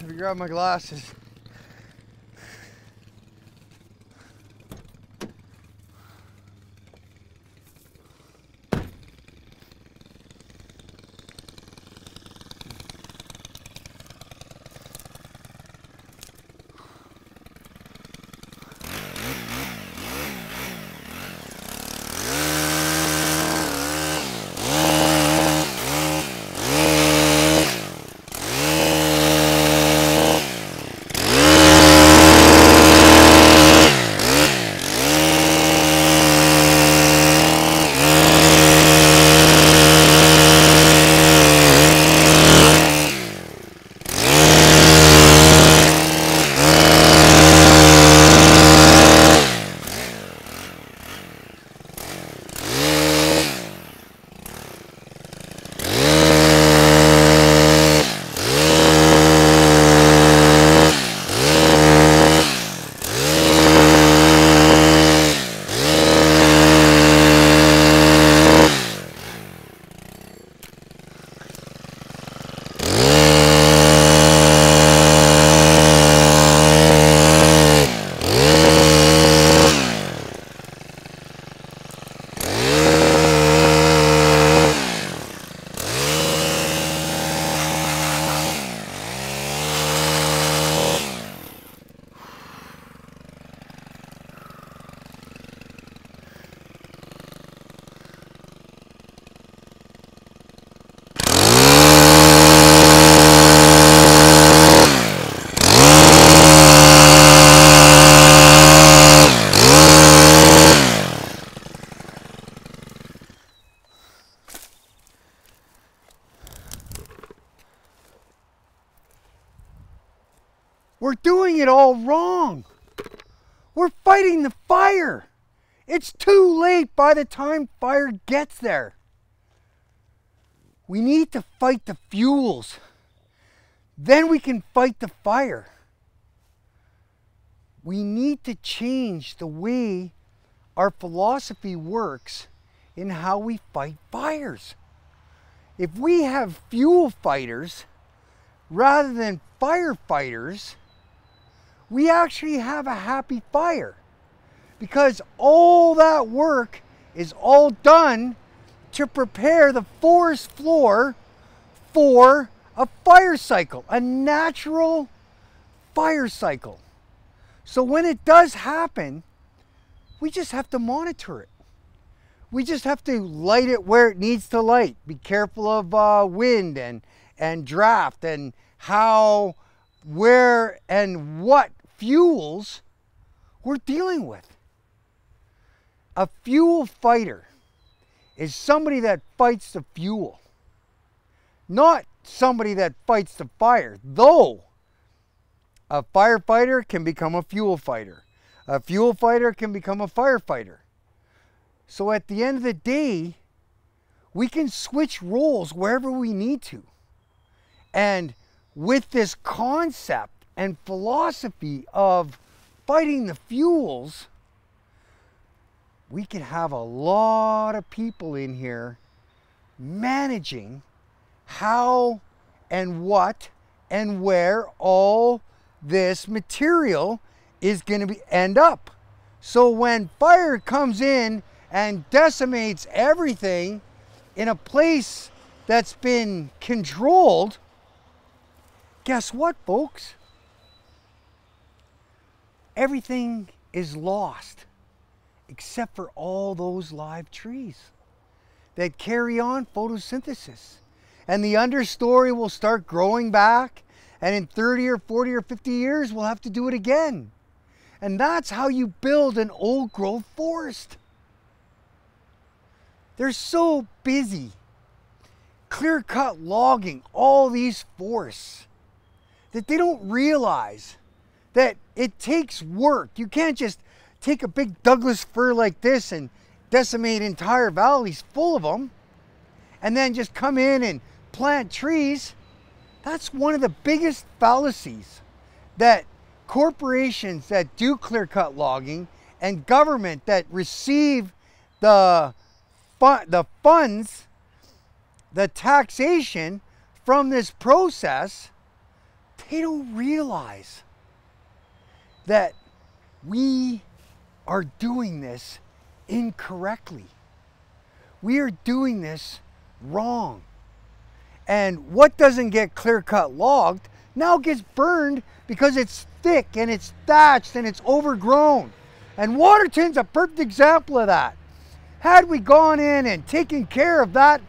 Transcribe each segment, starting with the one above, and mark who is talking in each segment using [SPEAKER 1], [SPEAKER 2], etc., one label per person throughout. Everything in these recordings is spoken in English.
[SPEAKER 1] Let me grab my glasses. We're doing it all wrong. We're fighting the fire. It's too late by the time fire gets there. We need to fight the fuels. Then we can fight the fire. We need to change the way our philosophy works in how we fight fires. If we have fuel fighters rather than firefighters, we actually have a happy fire, because all that work is all done to prepare the forest floor for a fire cycle, a natural fire cycle. So when it does happen, we just have to monitor it. We just have to light it where it needs to light. Be careful of wind and draft and how, where, and what fuels we're dealing with. A fuel fighter is somebody that fights the fuel, not somebody that fights the fire. Though a firefighter can become a fuel fighter. A fuel fighter can become a firefighter. So at the end of the day, we can switch roles wherever we need to. And with this concept and philosophy of fighting the fuels, we can have a lot of people in here managing how and what and where all this material is going to end up. So when fire comes in and decimates everything in a place that's been controlled, guess what, folks? Everything is lost except for all those live trees that carry on photosynthesis. And the understory will start growing back, and in 30 or 40 or 50 years, we'll have to do it again. And that's how you build an old growth forest. They're so busy clear-cut logging all these forests that they don't realize that it takes work. You can't just take a big Douglas fir like this and decimate entire valleys full of them and then just come in and plant trees. That's one of the biggest fallacies that corporations that do clear-cut logging and government that receive the funds, the taxation from this process, they don't realize that we are doing this incorrectly. We are doing this wrong. And what doesn't get clear-cut logged now gets burned because it's thick and it's thatched and it's overgrown. And Waterton's a perfect example of that. Had we gone in and taken care of that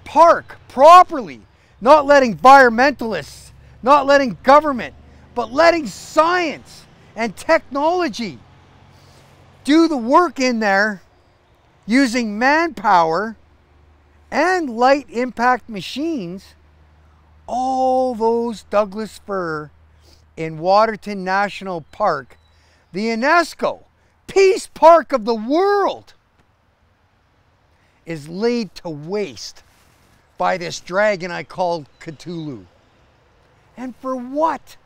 [SPEAKER 1] park properly, not letting environmentalists, not letting government, but letting science and technology do the work in there using manpower and light impact machines, all those Douglas fir in Waterton National Park, the UNESCO Peace Park of the world, is laid to waste by this dragon I called Cthulhu. And for what?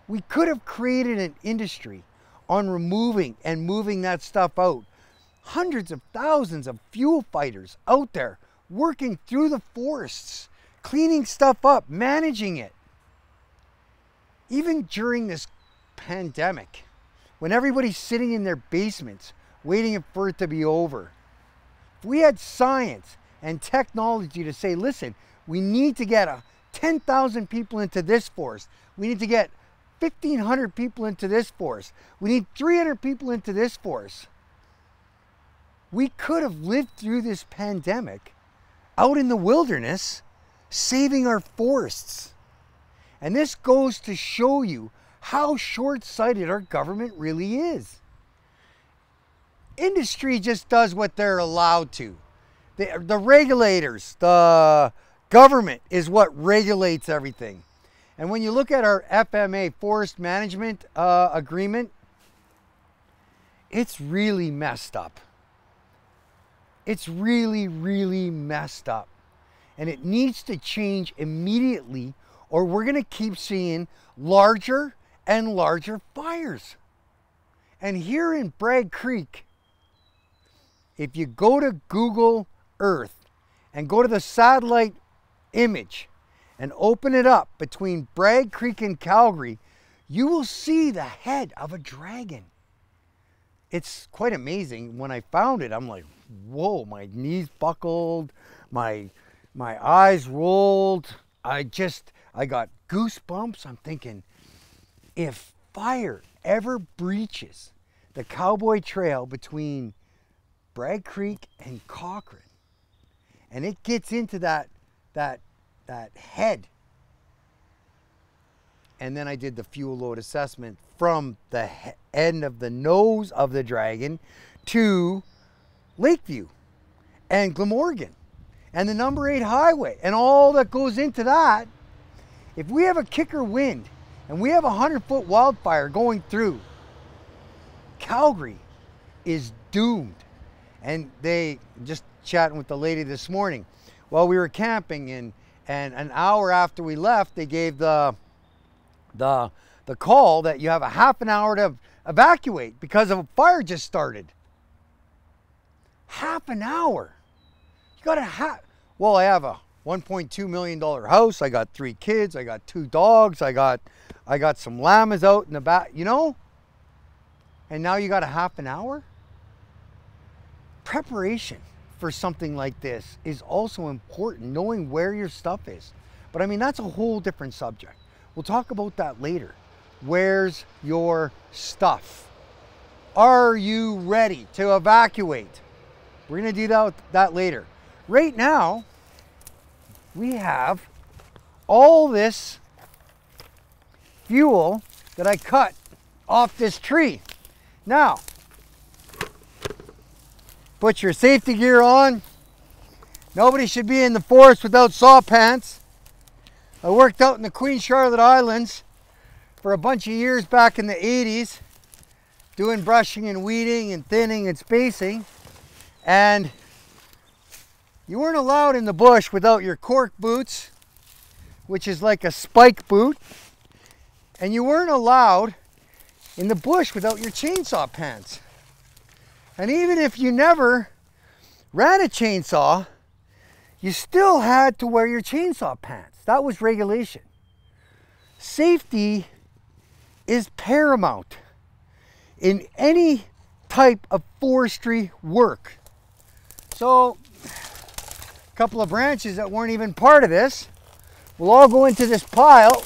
[SPEAKER 1] We could have created an industry on removing and moving that stuff out. Hundreds of thousands of fuel fighters out there working through the forests, cleaning stuff up, managing it. Even during this pandemic, when everybody's sitting in their basements waiting for it to be over, if we had science and technology to say, listen, we need to get 10,000 people into this forest, we need to get 1,500 people into this forest, we need 300 people into this forest, we could have lived through this pandemic out in the wilderness, saving our forests. And this goes to show you how short-sighted our government really is. Industry just does what they're allowed to. The regulators, the government is what regulates everything. And when you look at our FMA, Forest Management Agreement, it's really messed up. It's really, really messed up. And it needs to change immediately, or we're going to keep seeing larger and larger fires. And here in Bragg Creek, if you go to Google Earth and go to the satellite image and open it up between Bragg Creek and Calgary, you will see the head of a dragon. It's quite amazing. When I found it, I'm like, whoa, my knees buckled, my eyes rolled. I got goosebumps. I'm thinking, if fire ever breaches the Cowboy Trail between Bragg Creek and Cochrane, and it gets into that head, and then I did the fuel load assessment from the end of the nose of the dragon to Lakeview and Glamorgan and the number 8 highway and all that goes into that. If we have a kicker wind and we have a 100-foot wildfire going through, Calgary is doomed. And they, just chatting with the lady this morning while we were camping, and an hour after we left, they gave the call that you have a half an hour to evacuate because of a fire just started. Half an hour. You got to well, I have a $1.2 million house. I got 3 kids. I got 2 dogs. I got some llamas out in the back, you know? And now you got a half an hour? Preparation for something like this is also important, knowing where your stuff is. But I mean, that's a whole different subject. We'll talk about that later. Where's your stuff? Are you ready to evacuate? We're going to do that later. Right now, we have all this fuel that I cut off this tree. Now, put your safety gear on. Nobody should be in the forest without saw pants. I worked out in the Queen Charlotte Islands for a bunch of years back in the 80s, doing brushing and weeding and thinning and spacing. And you weren't allowed in the bush without your cork boots, which is like a spike boot. And you weren't allowed in the bush without your chainsaw pants. And even if you never ran a chainsaw, you still had to wear your chainsaw pants. That was regulation. safety is paramount in any type of forestry work. So a couple of branches that weren't even part of this will all go into this pile.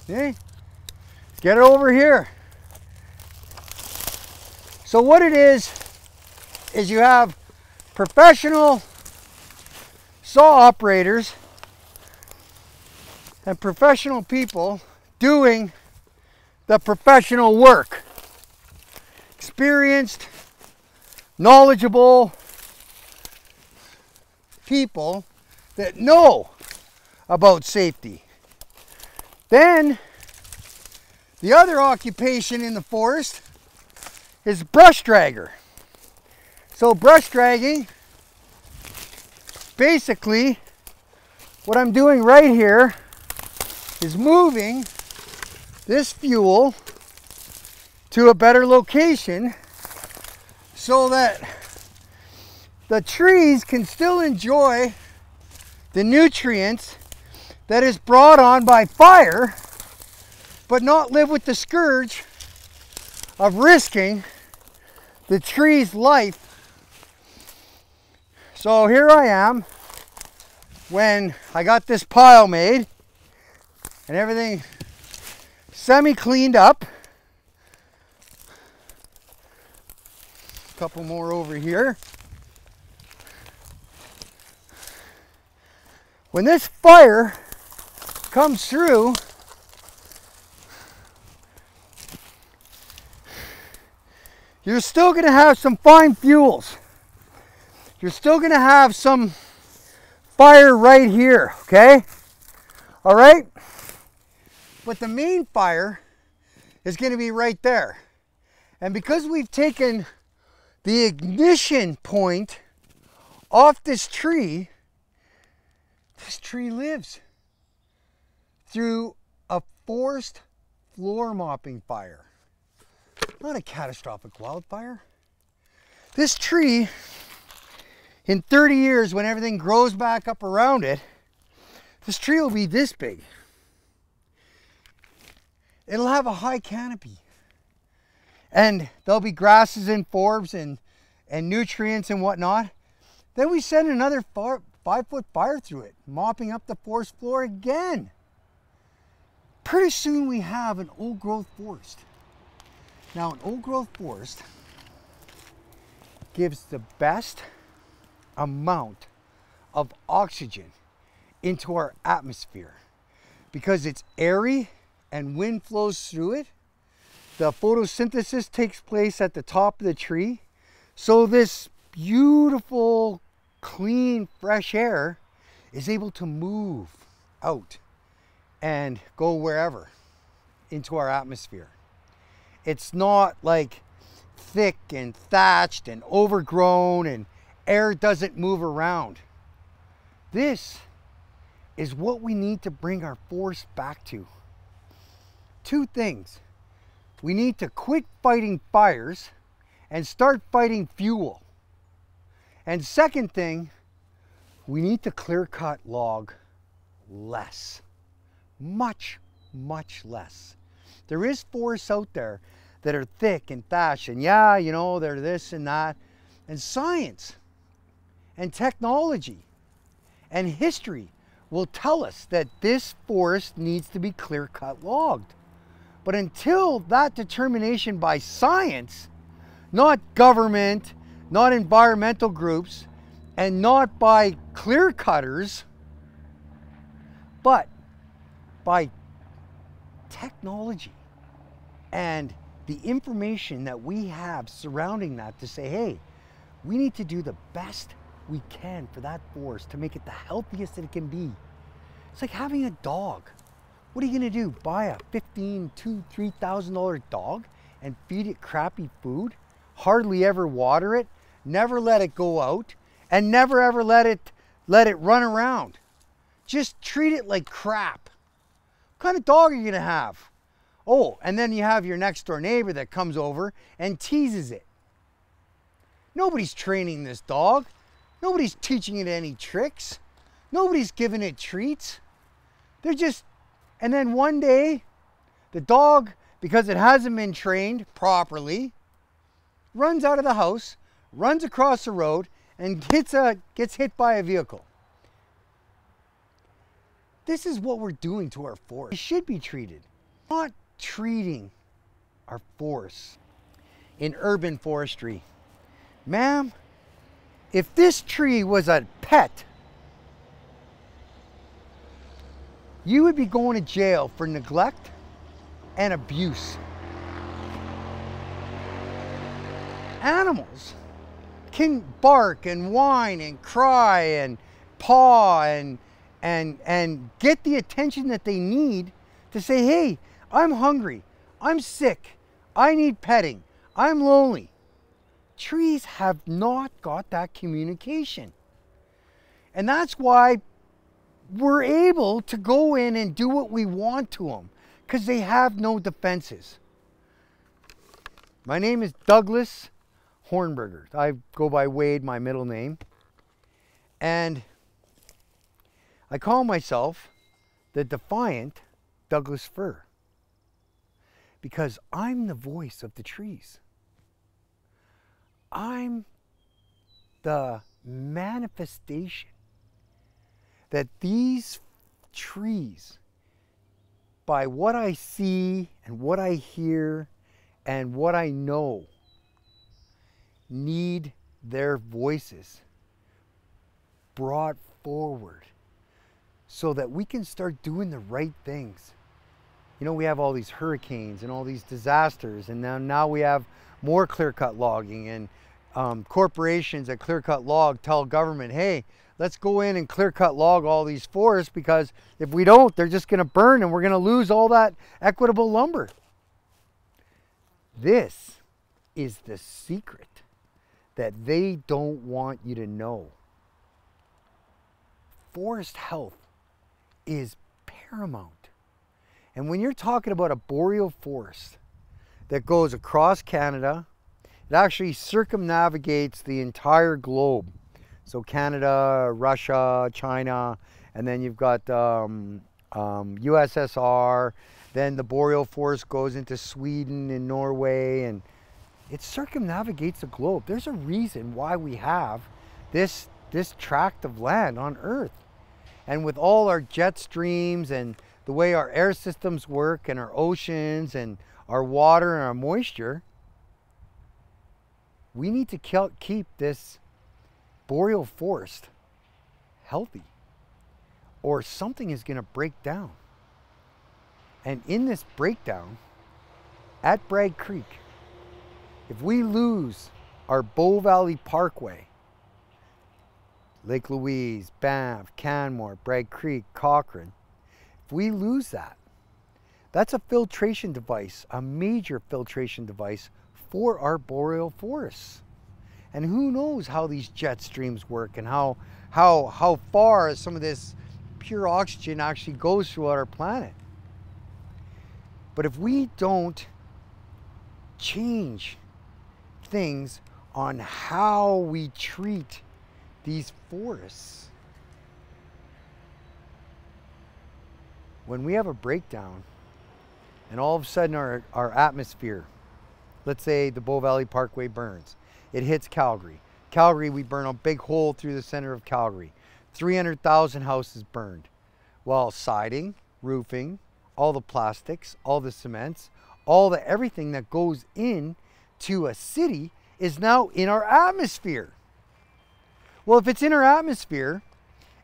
[SPEAKER 1] Okay, get it over here. So what it is you have professional saw operators and professional people doing the professional work. Experienced, knowledgeable people that know about safety. Then the other occupation in the forest is brush dragger. So brush dragging, basically what I'm doing right here is moving this fuel to a better location so that the trees can still enjoy the nutrients that is brought on by fire, but not live with the scourge of risking the tree's life. So here I am when I got this pile made and everything semi-cleaned up. A couple more over here. When this fire comes through, you're still going to have some fine fuels. You're still going to have some fire right here, okay? All right? But the main fire is going to be right there. And because we've taken the ignition point off this tree lives through a forest floor mopping fire. Not a catastrophic wildfire. This tree, in 30 years, when everything grows back up around it, this tree will be this big. It'll have a high canopy. And there'll be grasses and forbs and nutrients and whatnot. Then we send another 5-foot fire through it, mopping up the forest floor again. Pretty soon we have an old growth forest. Now, an old growth forest gives the best amount of oxygen into our atmosphere because it's airy and wind flows through it. The photosynthesis takes place at the top of the tree. So this beautiful, clean, fresh air is able to move out and go wherever into our atmosphere. It's not like thick and thatched and overgrown and air doesn't move around. This is what we need to bring our forest back to. Two things. We need to quit fighting fires and start fighting fuel. And second thing, we need to clear cut log less. Much, much less. There is forests out there that are thick and thatched and yeah, you know, they're this and that. And science and technology and history will tell us that this forest needs to be clear cut logged. But until that determination by science, not government, not environmental groups, and not by clear cutters, but by technology and the information that we have surrounding that to say, hey, we need to do the best we can for that forest to make it the healthiest that it can be. It's like having a dog. What are you gonna do? Buy a $1,500, $2,000, $3,000 dog and feed it crappy food? Hardly ever water it, never let it go out, and never ever let it run around. Just treat it like crap. What kind of dog are you gonna have? Oh, and then you have your next door neighbor that comes over and teases it. Nobody's training this dog. Nobody's teaching it any tricks. Nobody's giving it treats. They're just, and then one day, the dog, because it hasn't been trained properly, runs out of the house, runs across the road, and gets hit by a vehicle. This is what we're doing to our forest. It should be treated. Not treating our forests in urban forestry. Ma'am, if this tree was a pet, you would be going to jail for neglect and abuse. Animals can bark and whine and cry and paw and get the attention that they need to say, hey, I'm hungry, I'm sick, I need petting, I'm lonely. Trees have not got that communication. And that's why we're able to go in and do what we want to them, because they have no defenses. My name is Douglas Hornberger. I go by Wade, my middle name. And I call myself the Defiant Douglas Fir, because I'm the voice of the trees. I'm the manifestation that these trees, by what I see and what I hear and what I know, need their voices brought forward so that we can start doing the right things. You know, we have all these hurricanes and all these disasters, and now we have more clear-cut logging, and corporations that clear-cut log tell government, hey, let's go in and clear-cut log all these forests, because if we don't, they're just going to burn and we're going to lose all that equitable lumber. This is the secret that they don't want you to know. Forest health is paramount. And when you're talking about a boreal forest that goes across Canada, it actually circumnavigates the entire globe. So Canada, Russia, China, and then you've got USSR, then the boreal forest goes into Sweden and Norway, and it circumnavigates the globe. There's a reason why we have this tract of land on Earth. And with all our jet streams and the way our air systems work and our oceans and our water and our moisture, we need to keep this boreal forest healthy, or something is going to break down. And in this breakdown, at Bragg Creek, if we lose our Bow Valley Parkway, Lake Louise, Banff, Canmore, Bragg Creek, Cochrane, if we lose that, that's a filtration device, a major filtration device for our boreal forests. And who knows how these jet streams work and how far some of this pure oxygen actually goes throughout our planet. But if we don't change things on how we treat these forests, when we have a breakdown and all of a sudden our atmosphere, let's say the Bow Valley Parkway burns, it hits Calgary. Calgary, we burn a big hole through the center of Calgary. 300,000 houses burned. Well, siding, roofing, all the plastics, all the cements, everything that goes in to a city is now in our atmosphere. Well, if it's in our atmosphere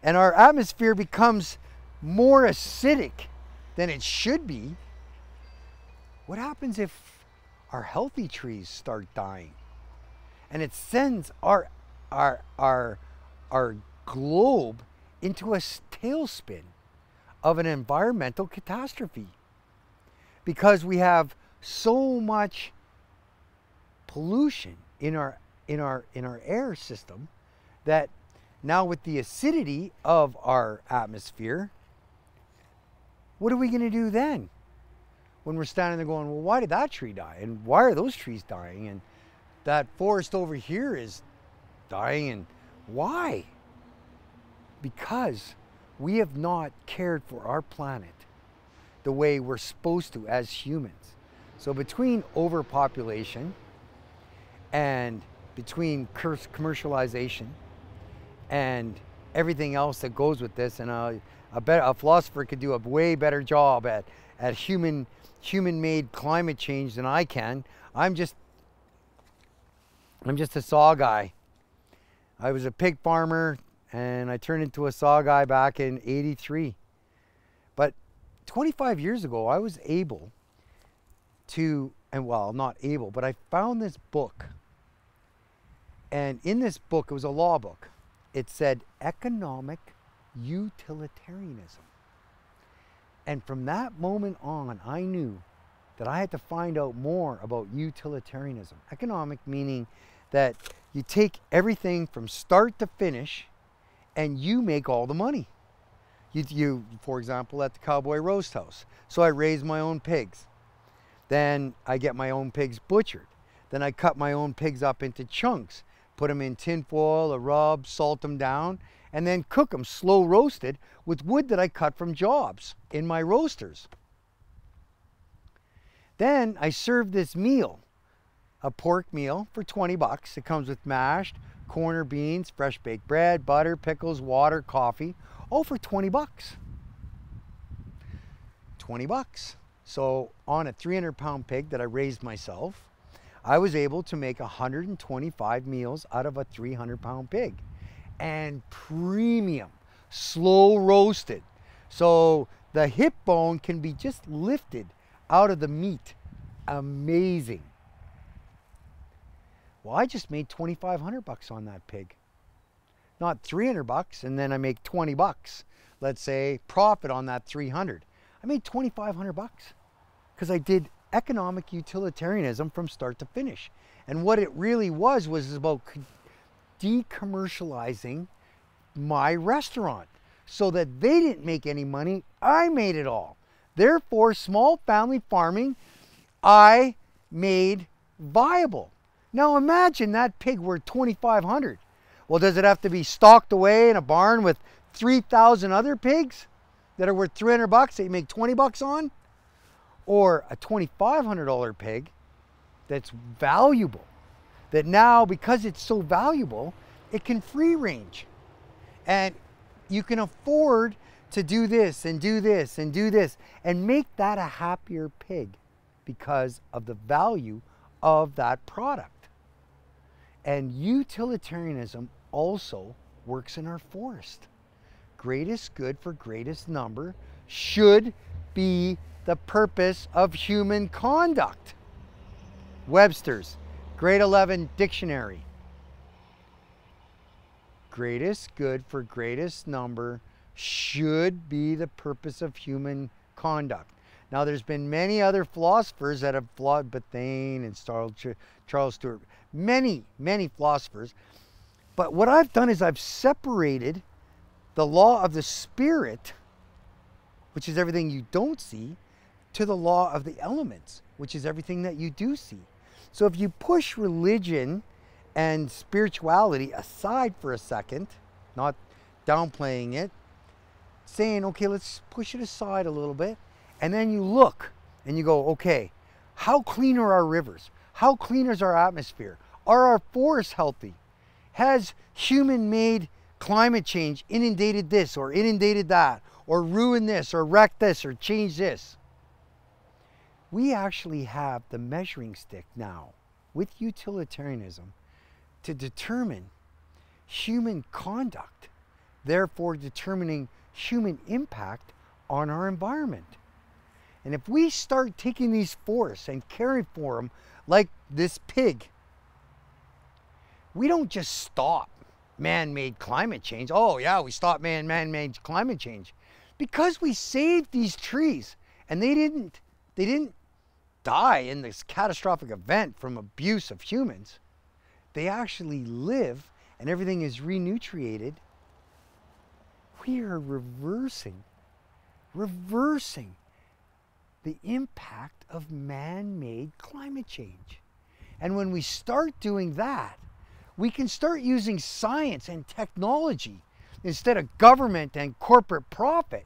[SPEAKER 1] and our atmosphere becomes more acidic than it should be, what happens if our healthy trees start dying? And it sends our globe into a tailspin of an environmental catastrophe, because we have so much pollution in our air system that now, with the acidity of our atmosphere, what are we going to do then? When we're standing there going, well, why did that tree die? And why are those trees dying? And that forest over here is dying. And why? Because we have not cared for our planet the way we're supposed to as humans. So between overpopulation and between commercialization and everything else that goes with this, and a philosopher could do a way better job at human-made climate change than I can. I'm just a saw guy. I was a pig farmer and I turned into a saw guy back in '83. But 25 years ago, I was able to, and well, not able, but I found this book. And in this book, it was a law book. It said economic utilitarianism. And from that moment on, I knew that I had to find out more about utilitarianism. Economic meaning that you take everything from start to finish and you make all the money. You, for example, at the Cowboy Roast House. So I raise my own pigs. Then I get my own pigs butchered. Then I cut my own pigs up into chunks, put them in tin foil, a rub, salt them down, and then cook them slow roasted with wood that I cut from jobs in my roasters. Then I serve this meal, a pork meal for 20 bucks. It comes with mashed, corner beans, fresh baked bread, butter, pickles, water, coffee, all for 20 bucks. 20 bucks. So on a 300-pound pig that I raised myself, I was able to make 125 meals out of a 300-pound pig. And premium, slow roasted. So the hip bone can be just lifted out of the meat. Amazing. Well, I just made 2,500 bucks on that pig. Not 300 bucks, and then I make 20 bucks. Let's say profit on that 300. I made 2,500 bucks because I did economic utilitarianism from start to finish. And what it really was about decommercializing my restaurant so that they didn't make any money. I made it all. Therefore, small family farming, I made viable. Now imagine that pig worth 2,500. Well, does it have to be stocked away in a barn with 3,000 other pigs that are worth 300 bucks that you make 20 bucks on? Or a $2,500 pig that's valuable, that now, because it's so valuable, it can free range. And you can afford to do this and do this and do this and make that a happier pig because of the value of that product. And utilitarianism also works in our forest. Greatest good for greatest number should be the purpose of human conduct. Webster's Grade 11 Dictionary. Greatest good for greatest number should be the purpose of human conduct. Now, there's been many other philosophers that have flawed, Bethune and Charles Stewart, many philosophers. But what I've done is I've separated the law of the spirit, which is everything you don't see, to the law of the elements, which is everything that you do see. So if you push religion and spirituality aside for a second, not downplaying it, saying, okay, let's push it aside a little bit, and then you look and you go, okay, how clean are our rivers? How clean is our atmosphere? Are our forests healthy? Has human-made climate change inundated this or inundated that, or ruined this or wrecked this or changed this? We actually have the measuring stick now with utilitarianism to determine human conduct, therefore determining human impact on our environment. And if we start taking these forests and caring for them like this pig, we don't just stop man-made climate change. Oh yeah, we stopped man-made climate change because we saved these trees, and they didn't die in this catastrophic event from abuse of humans. They actually live and everything is renutriated. We are reversing the impact of man-made climate change. And when we start doing that, we can start using science and technology instead of government and corporate profit,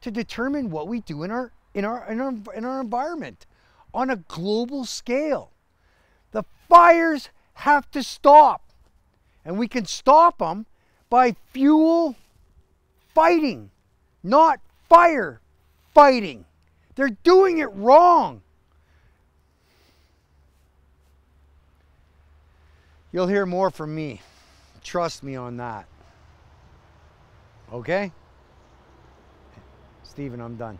[SPEAKER 1] to determine what we do in our environment on a global scale. The fires have to stop, and we can stop them by fuel fighting, not fire fighting. They're doing it wrong. You'll hear more from me. Trust me on that. Okay? Stephen, I'm done.